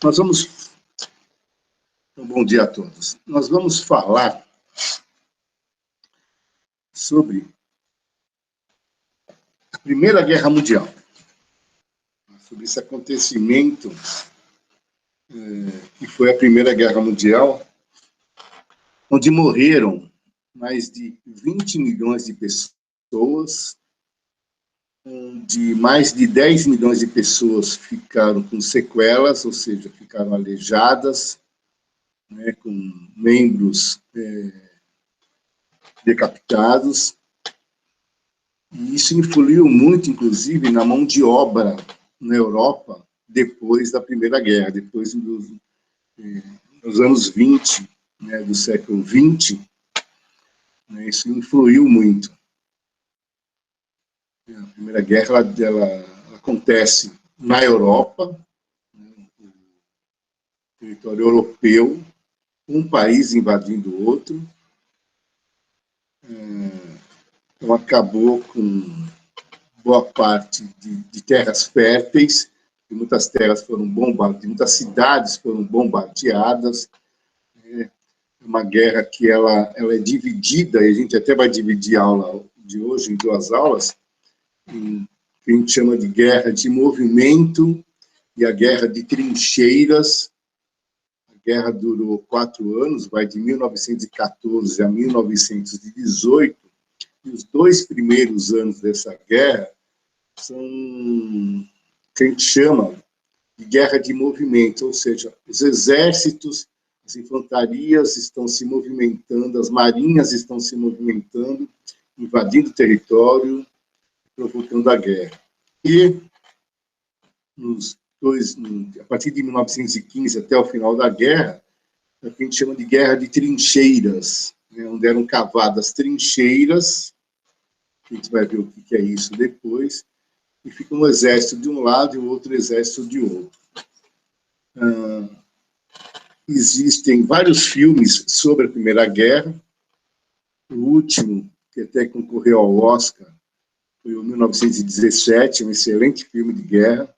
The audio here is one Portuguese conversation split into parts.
Nós vamos... Bom dia a todos. Nós vamos falar sobre a Primeira Guerra Mundial, sobre esse acontecimento que foi a Primeira Guerra Mundial, onde morreram mais de 20 milhões de pessoas, onde mais de 10 milhões de pessoas ficaram com sequelas, ou seja, ficaram aleijadas, né, com membros decapitados. E isso influiu muito, inclusive, na mão de obra na Europa depois da Primeira Guerra, depois dos anos 20, né, do século 20, né, isso influiu muito. A Primeira Guerra ela acontece na Europa, né, no território europeu, um país invadindo o outro. Então, acabou com boa parte de terras férteis, e muitas terras foram bombardeadas, muitas cidades foram bombardeadas. É uma guerra que ela é dividida, e a gente até vai dividir a aula de hoje em duas aulas, que a gente chama de guerra de movimento e a guerra de trincheiras. A guerra durou 4 anos, vai de 1914 a 1918, e os 2 primeiros anos dessa guerra são que a gente chama de guerra de movimento, ou seja, os exércitos, as infantarias estão se movimentando, as marinhas estão se movimentando, invadindo o território, provocando a guerra. E a partir de 1915 até o final da guerra, é o que a gente chama de guerra de trincheiras, né, onde eram cavadas trincheiras, a gente vai ver o que é isso depois, e fica um exército de um lado e o outro exército de outro. Existem vários filmes sobre a Primeira Guerra. O último, que até concorreu ao Oscar, foi o 1917, um excelente filme de guerra,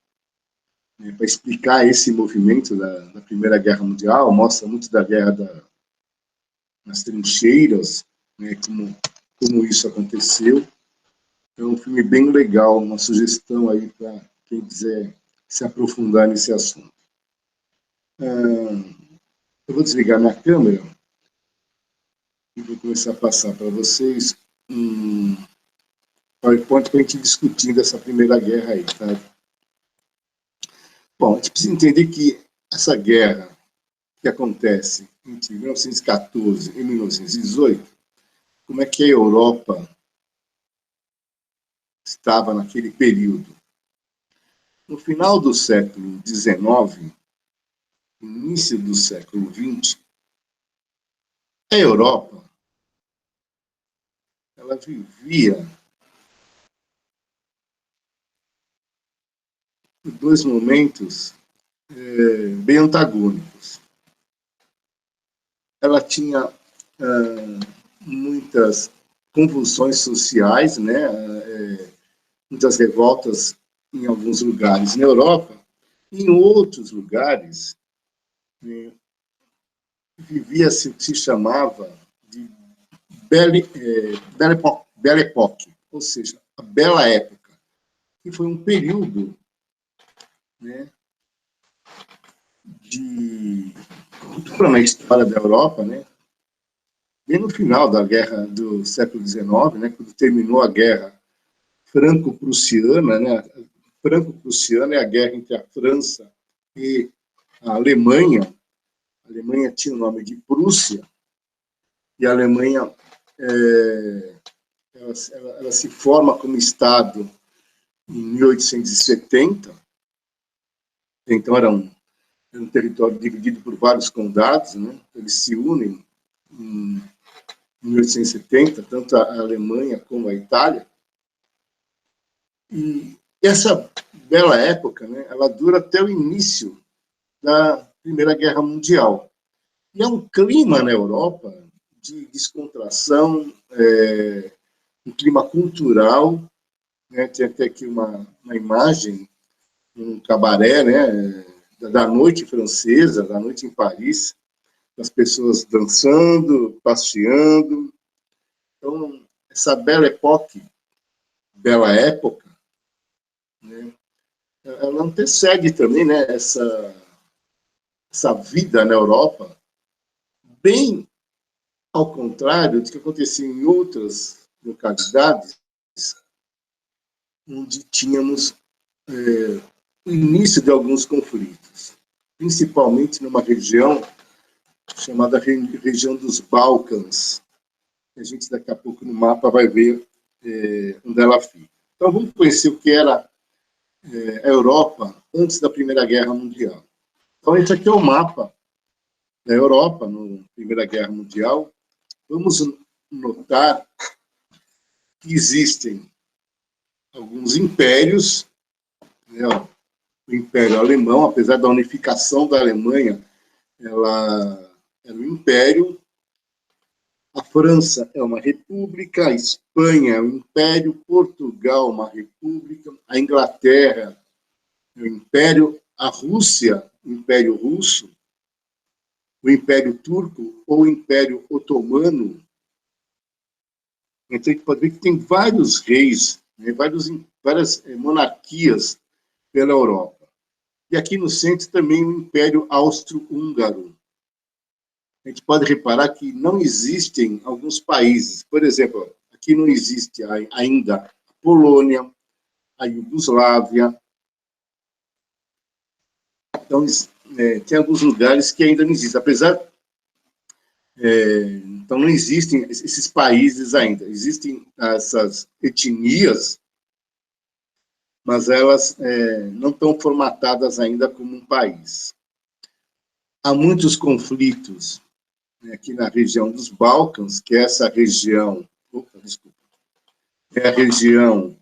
né, para explicar esse movimento da Primeira Guerra Mundial, mostra muito da guerra nas trincheiras, né, como isso aconteceu. É um filme bem legal, uma sugestão aí para quem quiser se aprofundar nesse assunto. Eu vou desligar minha câmera e vou começar a passar para vocês um PowerPoint para a gente discutir dessa Primeira Guerra aí, tá? Bom, a gente precisa entender que essa guerra que acontece entre 1914 e 1918, como é que a Europa estava naquele período. No final do século XIX, início do século XX, a Europa ela vivia dois momentos bem antagônicos. Ela tinha muitas convulsões sociais, né, muitas revoltas em alguns lugares na Europa, e em outros lugares vivia-se o que se chamava de Belle Époque, ou seja, a Bela Época, que foi um período, né, na história da Europa, né, bem no final da guerra do século XIX, né, quando terminou a guerra franco-prussiana, né, franco-prussiana é a guerra entre a França e a Alemanha. A Alemanha tinha o nome de Prússia, e a Alemanha ela se forma como Estado em 1870, então era um território dividido por vários condados, né? Eles se unem em 1870, tanto a Alemanha como a Itália, e essa bela época, né, ela dura até o início da Primeira Guerra Mundial. E é um clima na Europa de descontração, um clima cultural, né? Tem até aqui uma imagem, um cabaré, né, da noite francesa, da noite em Paris, as pessoas dançando, passeando. Então, essa bela época, né, ela antecede também, né, essa vida na Europa, bem ao contrário do que acontecia em outras localidades, onde tínhamos o início de alguns conflitos, principalmente numa região chamada região dos Balcãs. A gente daqui a pouco no mapa vai ver onde ela fica. Então vamos conhecer o que era a Europa antes da Primeira Guerra Mundial. Então esse aqui é o mapa da Europa na Primeira Guerra Mundial. Vamos notar que existem alguns impérios, né? O Império Alemão, apesar da unificação da Alemanha, ela era um império. A França é uma república, a Espanha é um império, Portugal uma república, a Inglaterra é um império, a Rússia, o Império Russo, o Império Turco ou o Império Otomano. Então, a gente pode ver que tem vários reis, né, várias monarquias pela Europa. E aqui no centro também o Império Austro-Húngaro. A gente pode reparar que não existem alguns países. Por exemplo, aqui não existe ainda a Polônia, a Iugoslávia. Então, tem alguns lugares que ainda não existem. Apesar... então, não existem esses países ainda. Existem essas etnias, mas elas não estão formatadas ainda como um país. Há muitos conflitos aqui na região dos Balcãs, que é essa região, é a região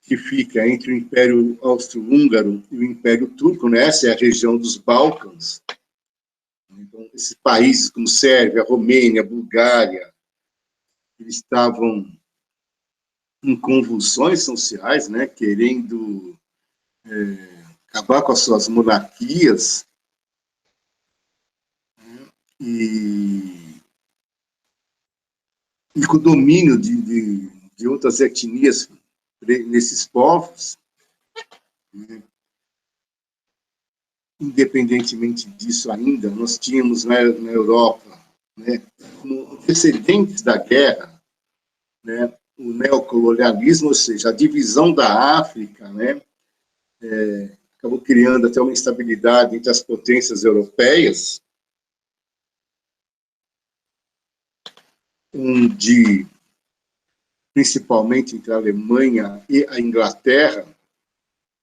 que fica entre o Império Austro-Húngaro e o Império Turco, né? Essa é a região dos Balcãs. Então, esses países como Sérvia, Romênia, Bulgária, eles estavam em convulsões sociais, né? Querendo acabar com as suas monarquias, e com o domínio de outras etnias nesses povos. Independentemente disso ainda, nós tínhamos na Europa, né, como antecedentes da guerra, né, o neocolonialismo, ou seja, a divisão da África, né, acabou criando até uma instabilidade entre as potências europeias, onde, principalmente entre a Alemanha e a Inglaterra,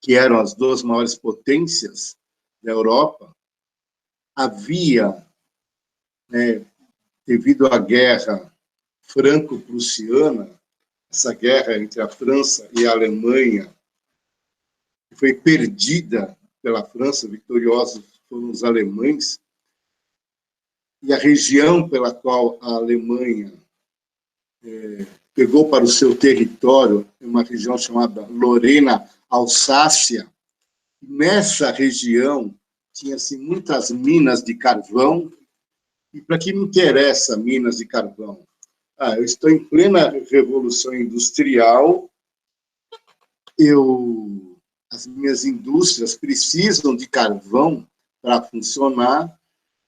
que eram as duas maiores potências da Europa, havia, né, devido à guerra franco-prussiana, essa guerra entre a França e a Alemanha, que foi perdida pela França, vitoriosos foram os alemães, e a região pela qual a Alemanha pegou para o seu território, uma região chamada Lorena-Alsácia. Nessa região tinha-se muitas minas de carvão. E para quem me interessa minas de carvão? Eu estou em plena revolução industrial, as minhas indústrias precisam de carvão para funcionar.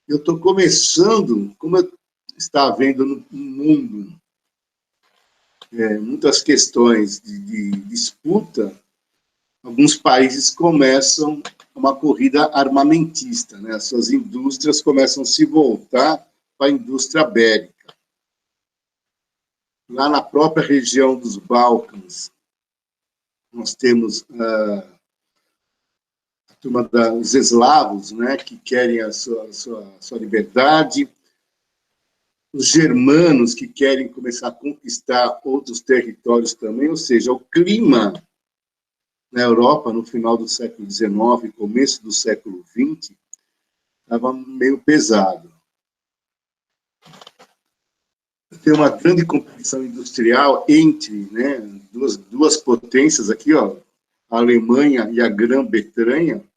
Eu estou começando, como eu estava vendo no mundo, muitas questões de disputa, alguns países começam uma corrida armamentista, né? As suas indústrias começam a se voltar para a indústria bélica. Lá na própria região dos Balcãs, nós temos a turma dos eslavos, né, que querem a sua liberdade, os germanos que querem começar a conquistar outros territórios também, ou seja, o clima na Europa, no final do século XIX, começo do século XX, estava meio pesado. Tem uma grande competição industrial entre, né, duas potências aqui, ó, a Alemanha e a Grã-Bretanha,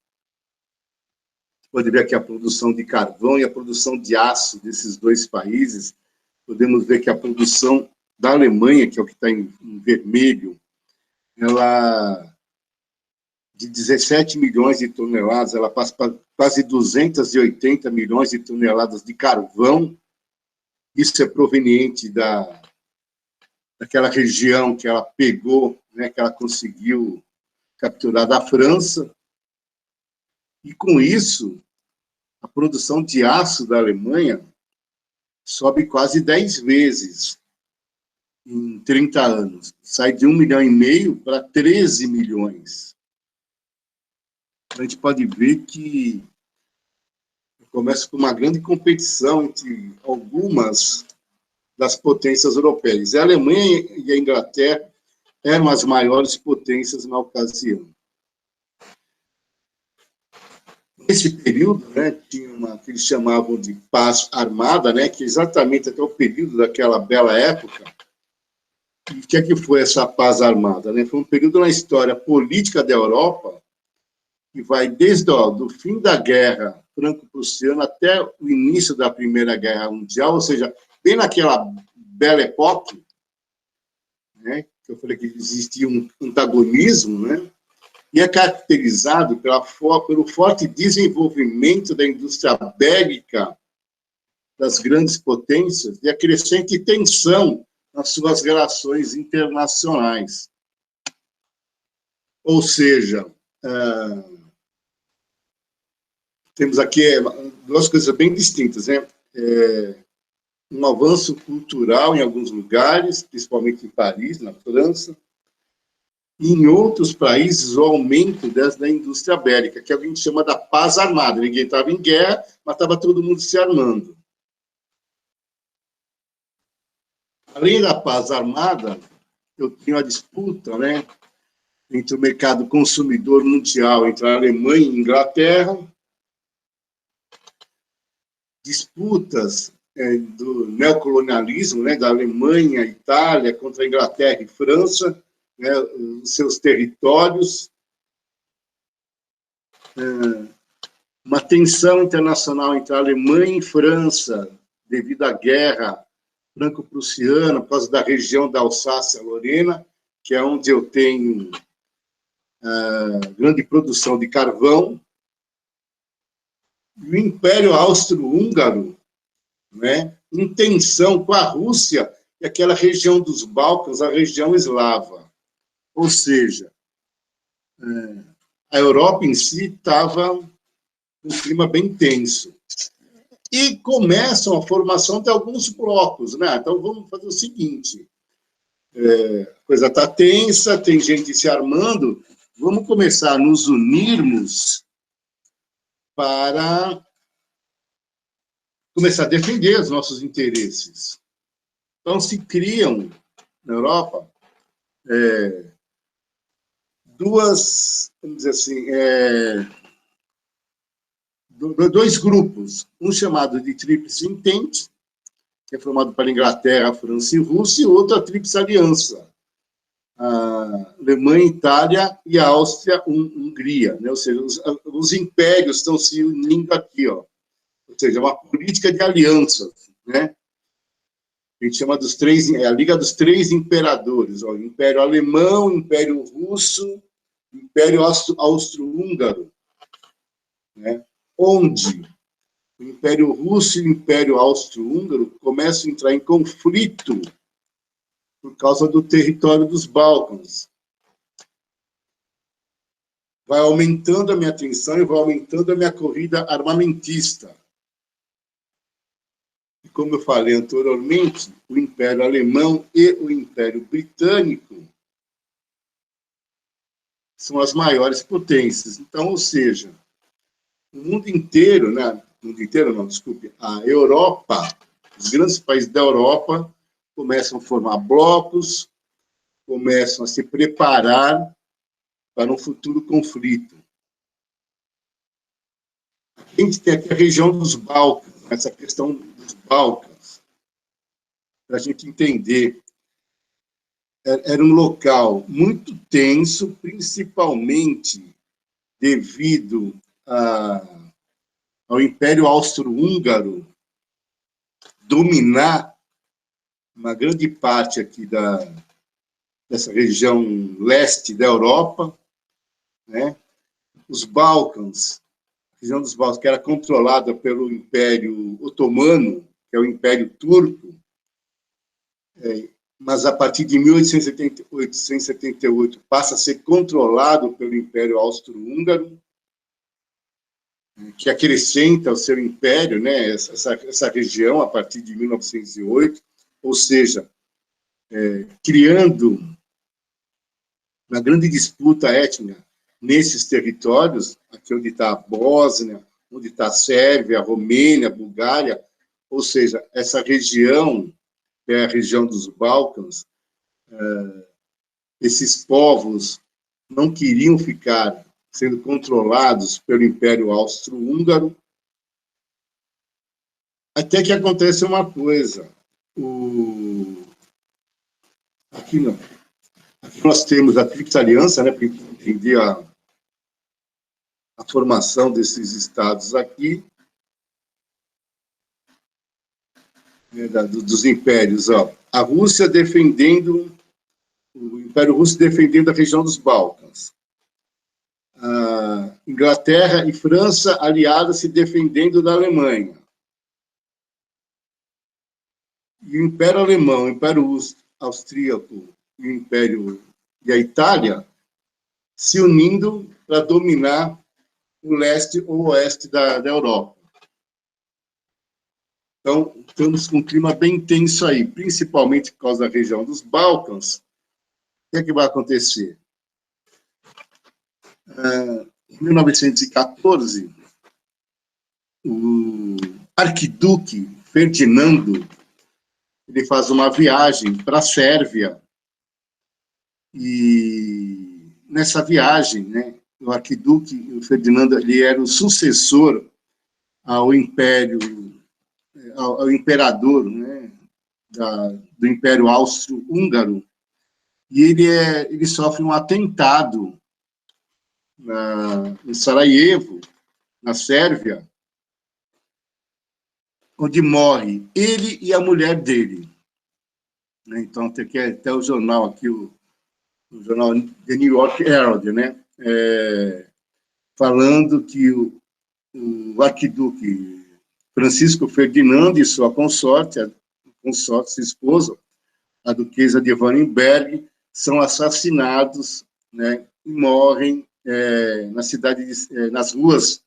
Pode ver aqui a produção de carvão e a produção de aço desses dois países. Podemos ver que a produção da Alemanha, que é o que está em vermelho, ela de 17 milhões de toneladas, ela passa para quase 280 milhões de toneladas de carvão. Isso é proveniente daquela região que ela pegou, né, que ela conseguiu capturar da França. E, com isso, a produção de aço da Alemanha sobe quase 10 vezes em 30 anos. Sai de 1,5 milhão para 13 milhões. A gente pode ver que começa com uma grande competição entre algumas das potências europeias. A Alemanha e a Inglaterra eram as maiores potências na ocasião. Nesse período, né, tinha uma que eles chamavam de paz armada, né, que exatamente até o período daquela bela época. E o que é que foi essa paz armada? Né? Foi um período na história política da Europa que vai desde do fim da Guerra Franco-Prussiana até o início da Primeira Guerra Mundial, ou seja, bem naquela bela época, né, que eu falei que existia um antagonismo, né, e é caracterizado pelo forte desenvolvimento da indústria bélica das grandes potências e a crescente tensão nas suas relações internacionais. Ou seja, temos aqui duas coisas bem distintas, né? Um avanço cultural em alguns lugares, principalmente em Paris, na França, e em outros países o aumento da indústria bélica, que a gente chama da paz armada. Ninguém estava em guerra, mas estava todo mundo se armando. Além da paz armada, eu tenho a disputa, né, entre o mercado consumidor mundial, entre a Alemanha e a Inglaterra, disputas do neocolonialismo, né, da Alemanha, Itália, contra a Inglaterra e França, né, os seus territórios, uma tensão internacional entre a Alemanha e França, devido à guerra franco-prussiana, por causa da região da Alsácia-Lorena, que é onde eu tenho grande produção de carvão, e o Império Austro-Húngaro, né, em tensão com a Rússia e aquela região dos Balcãs, a região eslava. Ou seja, a Europa em si estava um clima bem tenso. E começam a formação de alguns blocos, né? Então, vamos fazer o seguinte, a coisa está tensa, tem gente se armando, vamos começar a nos unirmos para começar a defender os nossos interesses. Então, se criam, na Europa, vamos dizer assim, dois grupos, um chamado de Tríplice Entente, que é formado pela Inglaterra, França e Rússia, e outro a Tríplice Aliança, a Alemanha, Itália e a Áustria-Hungria, né? Ou seja, os impérios estão se unindo aqui, ó. Ou seja, uma política de alianças, né? A gente chama a Liga dos Três Imperadores, ó, Império Alemão, Império Russo, Império Austro-Húngaro, né? Onde o Império Russo e o Império Austro-Húngaro começam a entrar em conflito por causa do território dos Balcãs. Vai aumentando a minha tensão e vai aumentando a minha corrida armamentista. E como eu falei anteriormente, o Império Alemão e o Império Britânico são as maiores potências. Então, ou seja, o mundo inteiro, né? O mundo inteiro não, desculpe, a Europa, os grandes países da Europa começam a formar blocos, começam a se preparar para um futuro conflito. A gente tem aqui a região dos Balcãs, essa questão dos Balcãs, para a gente entender. Era um local muito tenso, principalmente devido ao Império Austro-Húngaro dominar uma grande parte aqui dessa região leste da Europa, né? Os Balcãs, a região dos Balcãs, que era controlada pelo Império Otomano, que é o Império Turco, mas a partir de 1878 passa a ser controlado pelo Império Austro-Húngaro, que acrescenta ao seu império, né, essa região a partir de 1908, ou seja, criando uma grande disputa étnica nesses territórios, aqui onde está a Bósnia, onde está a Sérvia, a Romênia, a Bulgária, ou seja, essa região, que é a região dos Balcãs, esses povos não queriam ficar sendo controlados pelo Império Austro-Húngaro, até que acontece uma coisa. Aqui nós temos a Tríplice Aliança, né, para entender a formação desses estados aqui, né, dos impérios. Ó. A Rússia defendendo, o Império Russo defendendo a região dos Balcãs. A Inglaterra e França aliadas se defendendo da Alemanha. E o Império Alemão, o Império Austríaco e o Império e a Itália se unindo para dominar o leste ou o oeste da Europa. Então, estamos com um clima bem tenso aí, principalmente por causa da região dos Balcãs. O que vai acontecer? Em 1914, o arquiduque Ferdinando ele faz uma viagem para a Sérvia e nessa viagem, né, o arquiduque o Ferdinando ele era o sucessor ao imperador, né, do Império Austro-Húngaro, e ele sofre um atentado em Sarajevo, na Sérvia, onde morre ele e a mulher dele. Então, tem aqui até o jornal aqui, o jornal The New York Herald, né, falando que o arquiduque Francisco Ferdinando e sua consorte, sua esposa, a duquesa de Vandenberg, são assassinados, né, e morrem na cidade nas ruas,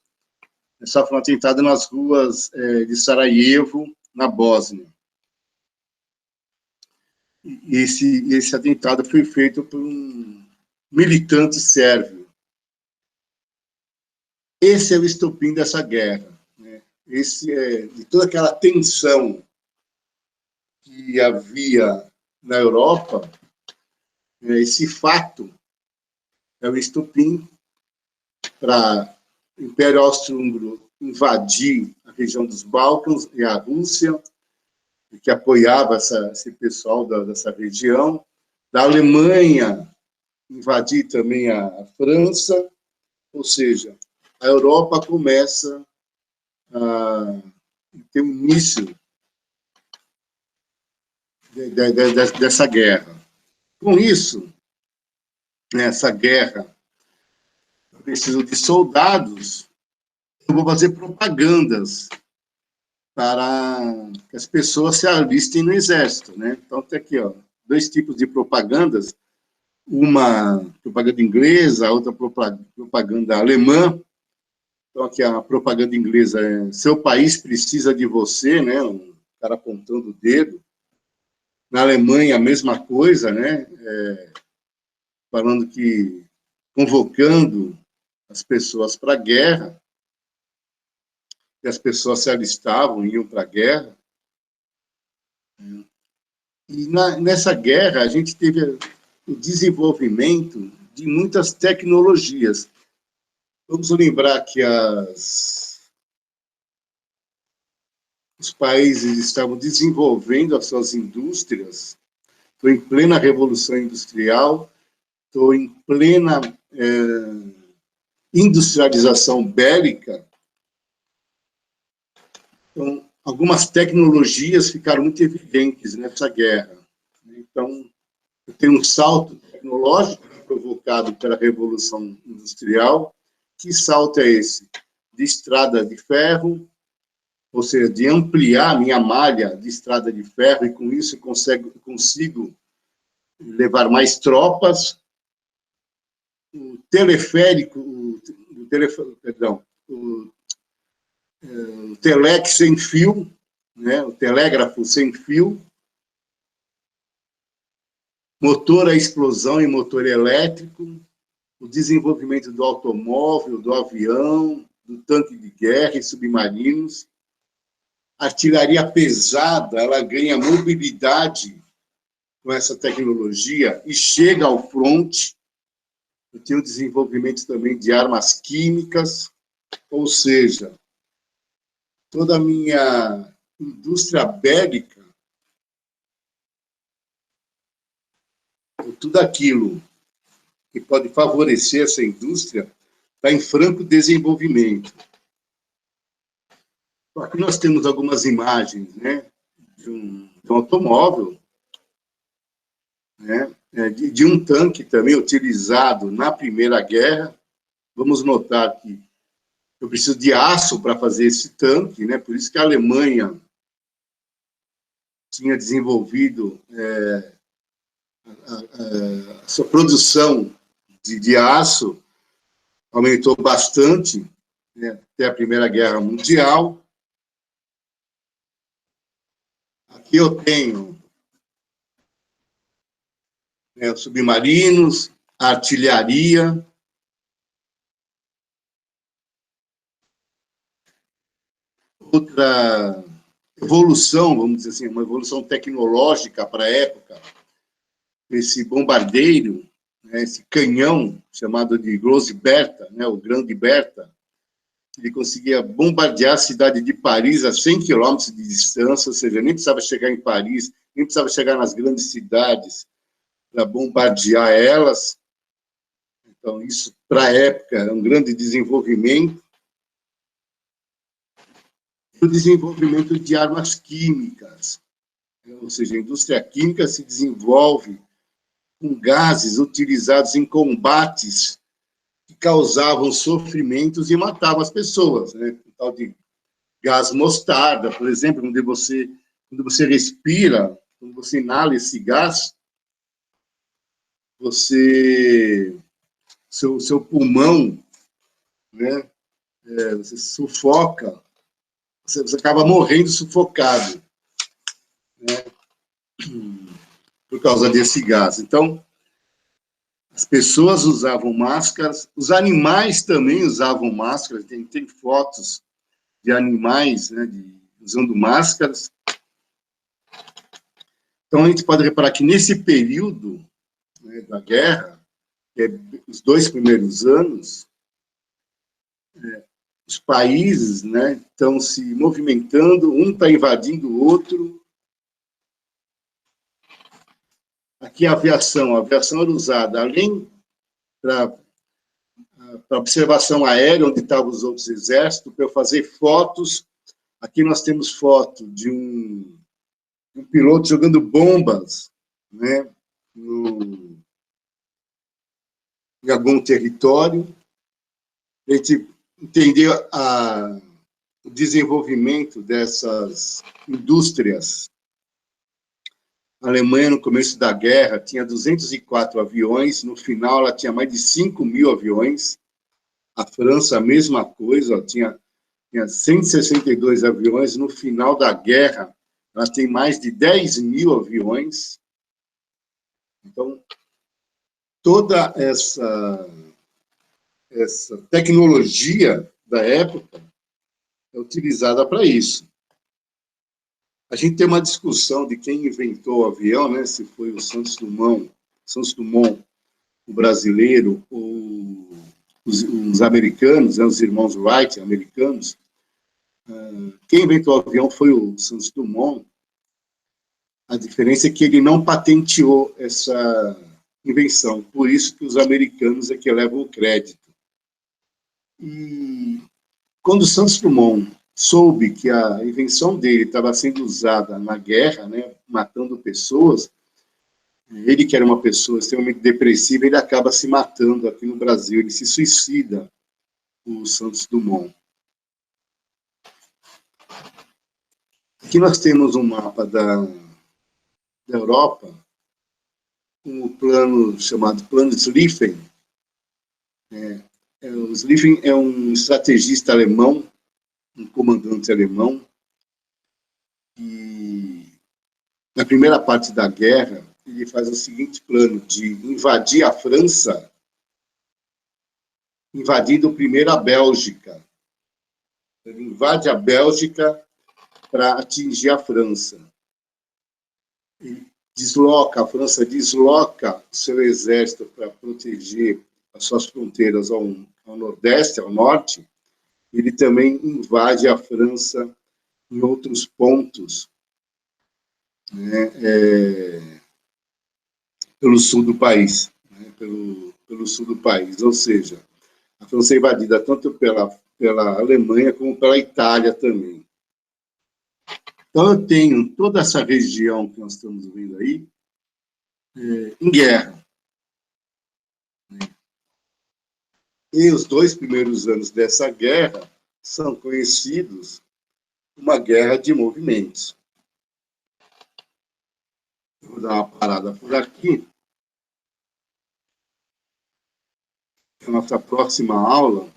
sofrem um atentado nas ruas de Sarajevo, na Bósnia. E esse atentado foi feito por um militante sérvio. Esse é o estopim dessa guerra, né? De toda aquela tensão que havia na Europa, esse fato é o estopim para o Império Austro-Húngaro invadir a região dos Balcãs e a Rússia, que apoiava esse pessoal dessa região, da Alemanha invadir também a França, ou seja, a Europa começa a ter o início dessa guerra. Com isso, nessa guerra, eu preciso de soldados, eu vou fazer propagandas para que as pessoas se alistem no exército, né? Então, tem aqui, ó, 2 tipos de propagandas, uma propaganda inglesa, a outra propaganda alemã. Então, aqui a propaganda inglesa é: seu país precisa de você, né? Um cara apontando o dedo. Na Alemanha, a mesma coisa, né? Falando que, convocando as pessoas para a guerra, e as pessoas se alistavam, iam para a guerra. E nessa guerra, a gente teve o desenvolvimento de muitas tecnologias. Vamos lembrar que os países estavam desenvolvendo as suas indústrias, estou em plena Revolução Industrial, estou em plena industrialização bélica, Então, algumas tecnologias ficaram muito evidentes nessa guerra. Então, tem um salto tecnológico provocado pela Revolução Industrial. Que salto é esse? De estrada de ferro, ou seja, de ampliar a minha malha de estrada de ferro, e com isso consigo levar mais tropas. O teleférico, o telex sem fio, né, o telégrafo sem fio, motor a explosão e motor elétrico, o desenvolvimento do automóvel, do avião, do tanque de guerra e submarinos. A artilharia pesada, ela ganha mobilidade com essa tecnologia e chega ao fronte. Eu tenho o desenvolvimento também de armas químicas, ou seja, toda a minha indústria bélica, tudo aquilo que pode favorecer essa indústria, está em franco desenvolvimento. Aqui nós temos algumas imagens, né, de um automóvel, né, de um tanque também utilizado na Primeira Guerra. Vamos notar que eu preciso de aço para fazer esse tanque, né, por isso que a Alemanha tinha desenvolvido a sua produção de aço, aumentou bastante, né, até a Primeira Guerra Mundial. Aqui eu tenho submarinos, artilharia. Outra evolução, vamos dizer assim, uma evolução tecnológica para a época, esse bombardeiro, né, esse canhão chamado de Grosse Bertha, né, o Grande Bertha, ele conseguia bombardear a cidade de Paris a 100 quilômetros de distância, ou seja, nem precisava chegar em Paris, nem precisava chegar nas grandes cidades para bombardear elas. Então, isso, para a época, é um grande desenvolvimento. O desenvolvimento de armas químicas, ou seja, a indústria química se desenvolve com gases utilizados em combates que causavam sofrimentos e matavam as pessoas, né? O tal de gás mostarda, por exemplo, quando você respira, quando você inala esse gás, seu pulmão, né, você sufoca, você acaba morrendo sufocado, né, por causa desse gás. Então, as pessoas usavam máscaras, os animais também usavam máscaras, tem fotos de animais, né, usando máscaras. Então, a gente pode reparar que nesse período, né, da guerra, que é os 2 primeiros anos, os países, né, estão se movimentando, um está invadindo o outro. Aqui a aviação era usada, além para observação aérea, onde estavam os outros exércitos, para eu fazer fotos. Aqui nós temos foto de um piloto jogando bombas, né, em algum território. A gente entendeu o desenvolvimento dessas indústrias. A Alemanha, no começo da guerra, tinha 204 aviões, no final ela tinha mais de 5.000 aviões. A França, a mesma coisa, tinha 162 aviões, no final da guerra ela tem mais de 10.000 aviões. Então, toda essa tecnologia da época é utilizada para isso. A gente tem uma discussão de quem inventou o avião, né? Se foi o Santos Dumont, o brasileiro, ou os americanos, né? Os irmãos Wright, americanos. Quem inventou o avião foi o Santos Dumont. A diferença é que ele não patenteou essa invenção, por isso que os americanos é que levam o crédito. E quando o Santos Dumont soube que a invenção dele estava sendo usada na guerra, né, matando pessoas, ele, que era uma pessoa extremamente depressiva, ele acaba se matando aqui no Brasil, ele se suicida, o Santos Dumont. Aqui nós temos um mapa da Europa, um plano chamado Plano Schlieffen. O Schlieffen é um estrategista alemão, um comandante alemão, e na primeira parte da guerra, ele faz o seguinte plano de invadir a França, invadindo primeiro a Bélgica. Ele invade a Bélgica para atingir a França. A França desloca seu exército para proteger as suas fronteiras ao nordeste, ao norte. Ele também invade a França em outros pontos, né, pelo sul do país, né, pelo sul do país. Ou seja, a França é invadida tanto pela Alemanha como pela Itália também. Então, eu tenho toda essa região que nós estamos vendo aí em guerra. E os 2 primeiros anos dessa guerra são conhecidos como uma guerra de movimentos. Vou dar uma parada por aqui. Na nossa próxima aula,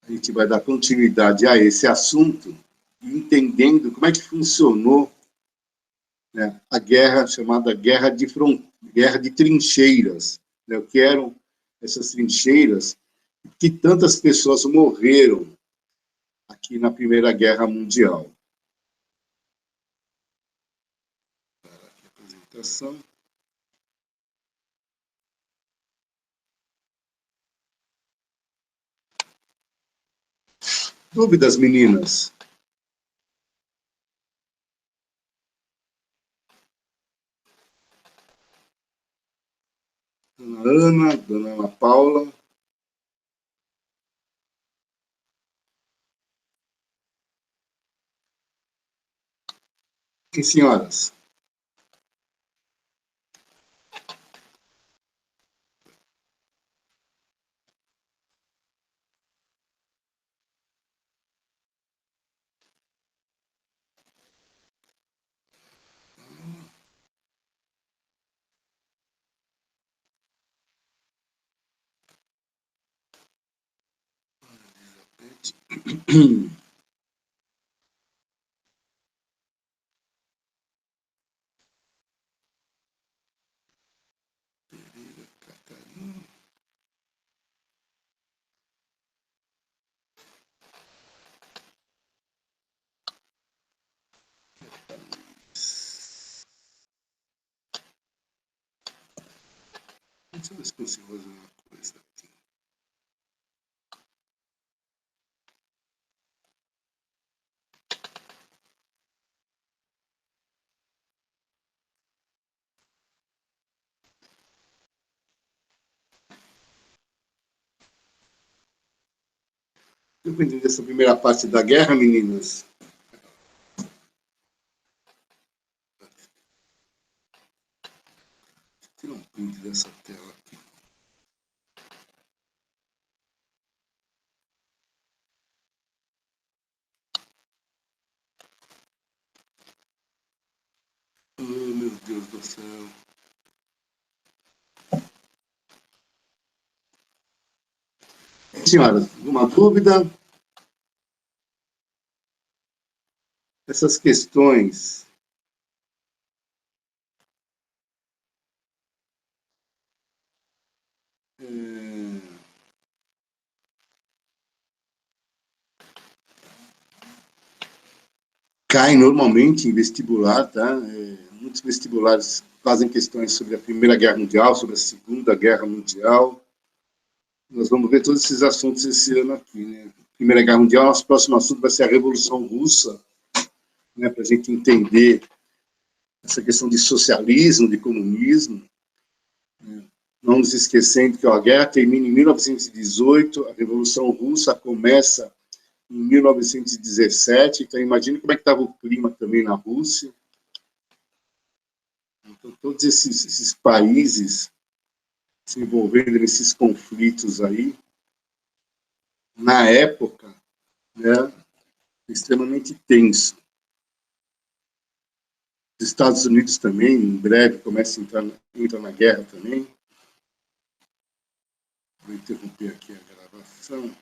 a gente vai dar continuidade a esse assunto, entendendo como é que funcionou, né, a guerra chamada guerra de trincheiras, né, o que eram essas trincheiras, que tantas pessoas morreram aqui na Primeira Guerra Mundial. Apresentação. Dúvidas, meninas? Dona Ana, Dona Ana Paula. E senhoras? Deixa eu ver se consigo fazer uma coisa aqui. Eu entendi essa primeira parte da guerra, meninas. Tira um print dessa tela aqui. Oh, meu Deus do céu. Senhoras, alguma dúvida? Essas questões caem normalmente em vestibular, tá? Muitos vestibulares fazem questões sobre a Primeira Guerra Mundial, sobre a Segunda Guerra Mundial. Nós vamos ver todos esses assuntos esse ano aqui, né? Primeira Guerra Mundial, nosso próximo assunto vai ser a Revolução Russa, né, para a gente entender essa questão de socialismo, de comunismo. Não nos esquecendo que a guerra termina em 1918, a Revolução Russa começa em 1917, então imagine como é que estava o clima também na Rússia. Então, todos esses países se envolvendo nesses conflitos aí, na época, né, extremamente tenso. Os Estados Unidos também, em breve, começa a entrar na guerra também. Vou interromper aqui a gravação.